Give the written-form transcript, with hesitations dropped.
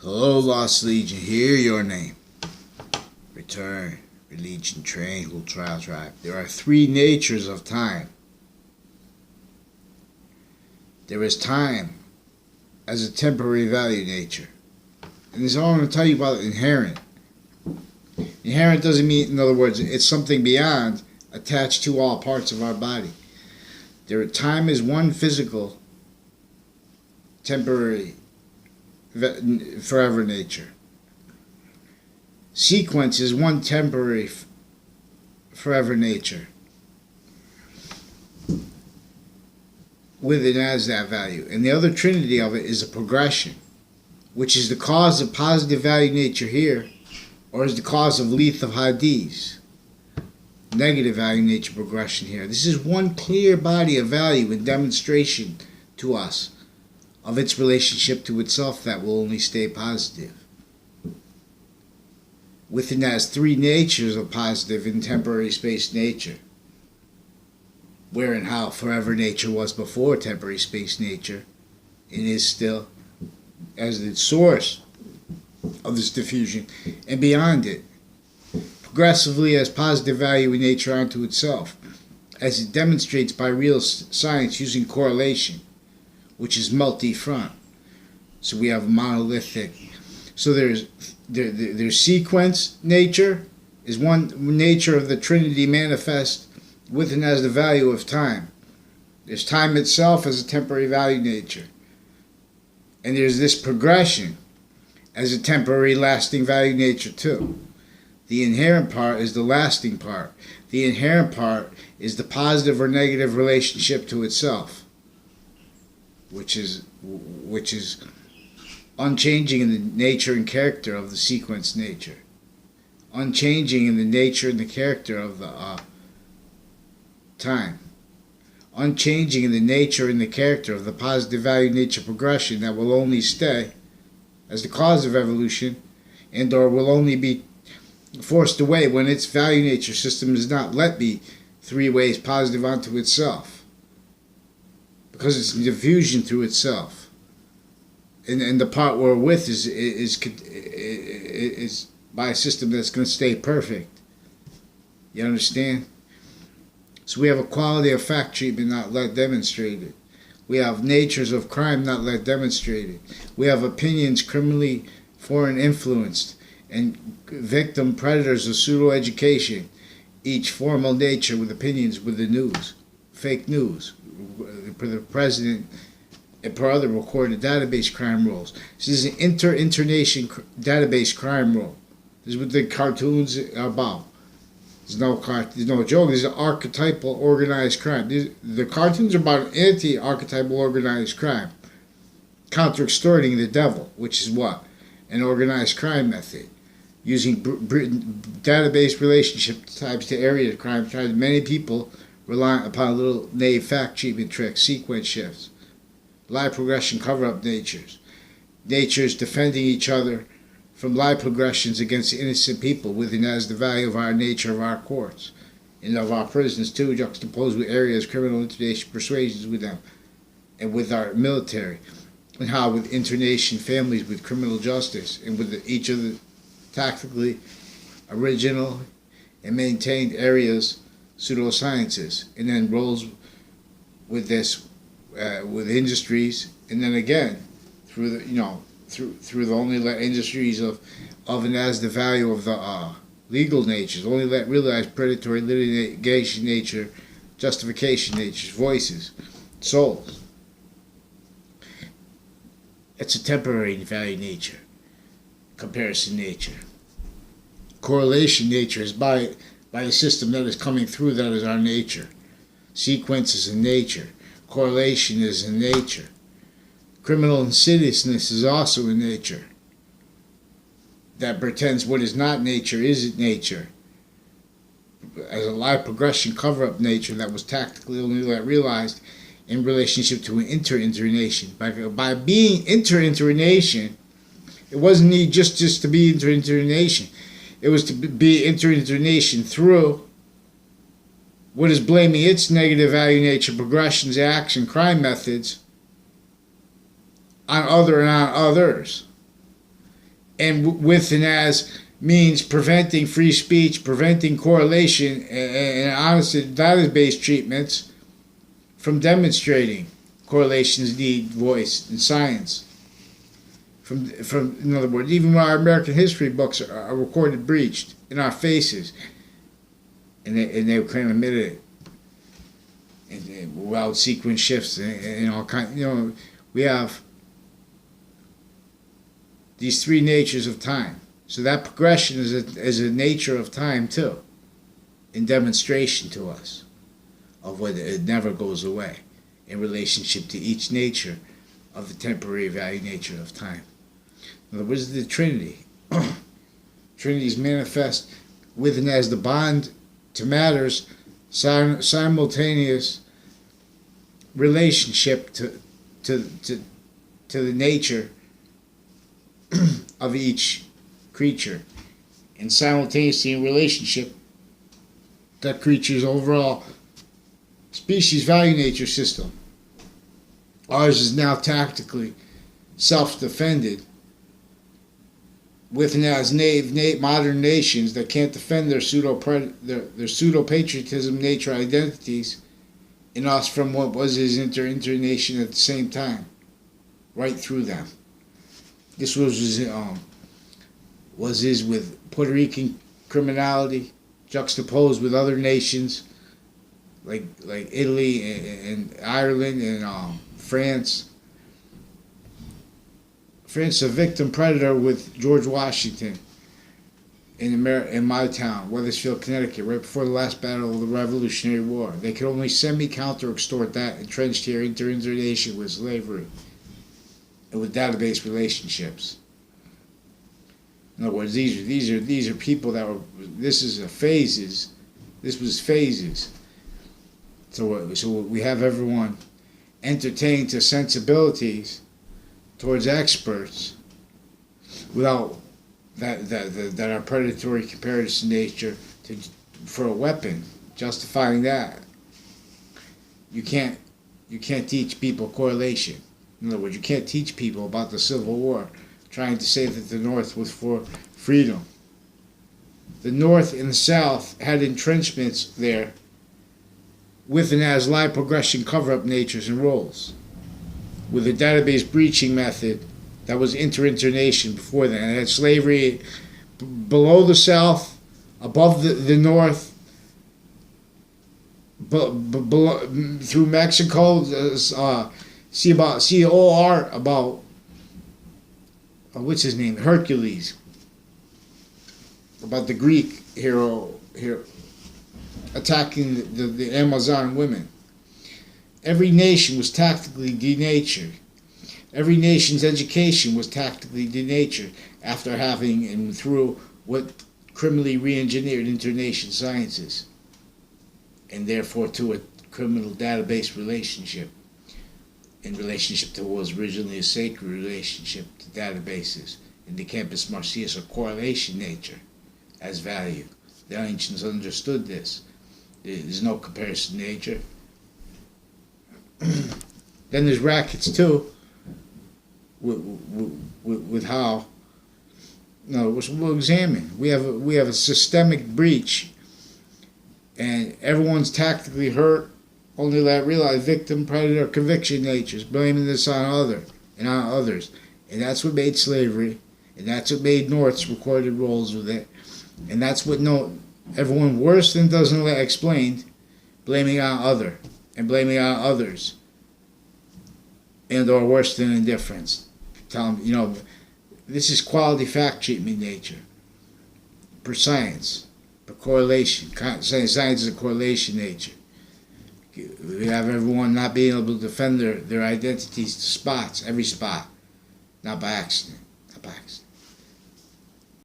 Hello, Lost Legion, hear your name. Return, Legion, Triangle, Tribe. There are three natures of time. There is time as a temporary value nature. And this is all I'm going to tell you about inherent. Inherent doesn't mean, in other words, it's something beyond, attached to all parts of our body. Time is one physical, temporary, forever nature. Sequence is one temporary, forever nature, with and as that value. And the other trinity of it is a progression, which is the cause of positive value nature here, or is the cause of Lethe of Hades, negative value nature progression here. This is one clear body of value and demonstration to us of its relationship to itself that will only stay positive. Within that is three natures of positive and temporary space nature. Where and how forever nature was before temporary space nature, and is still as the source of this diffusion, and beyond it, progressively as positive value in nature unto itself, as it demonstrates by real science using correlation, which is multi-front. So we have monolithic. So there's sequence nature is one nature of the Trinity manifest with and as the value of time. There's time itself as a temporary value nature. And there's this progression as a temporary lasting value nature too. The inherent part is the lasting part. The inherent part is the positive or negative relationship to itself, which is unchanging in the nature and character of the sequence nature, unchanging in the nature and the character of the time, unchanging in the nature and the character of the positive value nature progression that will only stay as the cause of evolution, and or will only be forced away when its value nature system is not let be three ways positive unto itself, because it's diffusion through itself. And the part wherewith is by a system that's going to stay perfect. You understand? So we have a quality of fact treatment not let demonstrated. We have natures of crime not let demonstrated. We have opinions criminally foreign influenced, and victim predators of pseudo-education, each formal nature with opinions with the news, fake news, for the president, and per other recorded database crime rules. This is an inter-nation database crime rule. This is what the cartoons are about. There's no joke. This is an archetypal organized crime. The cartoons are about an anti-archetypal organized crime, counter-extorting the devil, which is what? An organized crime method, using database relationship types to area crime, trying to many people rely upon a little naive fact treatment tricks, sequence shifts, lie progression cover-up natures defending each other from lie progressions against innocent people within as the value of our nature of our courts and of our prisons too, juxtaposed with areas criminal internation persuasions with them and with our military, and how with internation families with criminal justice and with each of the tactically original and maintained areas pseudo-sciences, and then rolls with this with industries, and then again through the through the only let industries of and as the value of the legal natures, only let realize predatory litigation nature, justification natures, voices, souls. It's a temporary value nature, comparison nature. Correlation nature is by the system that is coming through, that is our nature. Sequence is in nature. Correlation is in nature. Criminal insidiousness is also in nature. That pretends what is not nature is nature. As a lie progression cover-up nature that was tactically only realized in relationship to an inter-nation. By being inter-nation, it wasn't need just to be inter-nation. It was to be inter-nation through what is blaming its negative value nature progressions, action, crime methods on other and on others. and with and as means preventing free speech, preventing correlation, and honest database treatments from demonstrating correlations need voice in science. From in other words, even when our American history books are recorded breached in our faces, and they claim admitted it, and without sequence shifts and all kind, we have these three natures of time. So that progression is a nature of time too, in demonstration to us of whether it never goes away in relationship to each nature of the temporary value nature of time. In other words, the Trinity. Trinity is manifest with and as the bond to matter's simultaneous relationship to the nature of each creature, and simultaneously in relationship that creature's overall species value nature system. Ours is now tactically self-defended with and as modern nations that can't defend their pseudo-patriotism nature identities in us from what was his internation at the same time, right through them. This was his with Puerto Rican criminality juxtaposed with other nations like Italy and Ireland and France. France, a victim predator with George Washington in my town, Weathersfield, Connecticut, right before the last battle of the Revolutionary War. They could only semi-counter-extort that entrenched here internation with slavery and with database relationships. In other words, these are people that were. This was phases. So we have everyone entertained to sensibilities towards experts without that are predatory comparative in nature for a weapon, justifying that. You can't teach people correlation. In other words, you can't teach people about the Civil War, trying to say that the North was for freedom. The North and the South had entrenchments there with and as live progression cover-up natures and roles, with a database breaching method that was internation before then. It had slavery below the South, above the North, below, through Mexico. COR about what's his name, Hercules, about the Greek hero here attacking the Amazon women. Every nation was tactically denatured. Every nation's education was tactically denatured after having and through what criminally re-engineered internation sciences, and therefore to a criminal database relationship in relationship to what was originally a sacred relationship to databases in the Campus Marcius, a correlation nature as value. The ancients understood this. There's no comparison nature. Then there's rackets too, with how. No, we'll examine. We have a systemic breach, and everyone's tactically hurt. Only let realize victim, predator, conviction natures, blaming this on others, and that's what made slavery, and that's what made North's recorded roles with it, and that's what everyone worse than doesn't let explained, blaming on other and blaming on others, and or worse than indifference. Tell them, this is quality fact treatment nature, per science, per correlation. Science is a correlation nature. We have everyone not being able to defend their identities to spots, every spot, not by accident.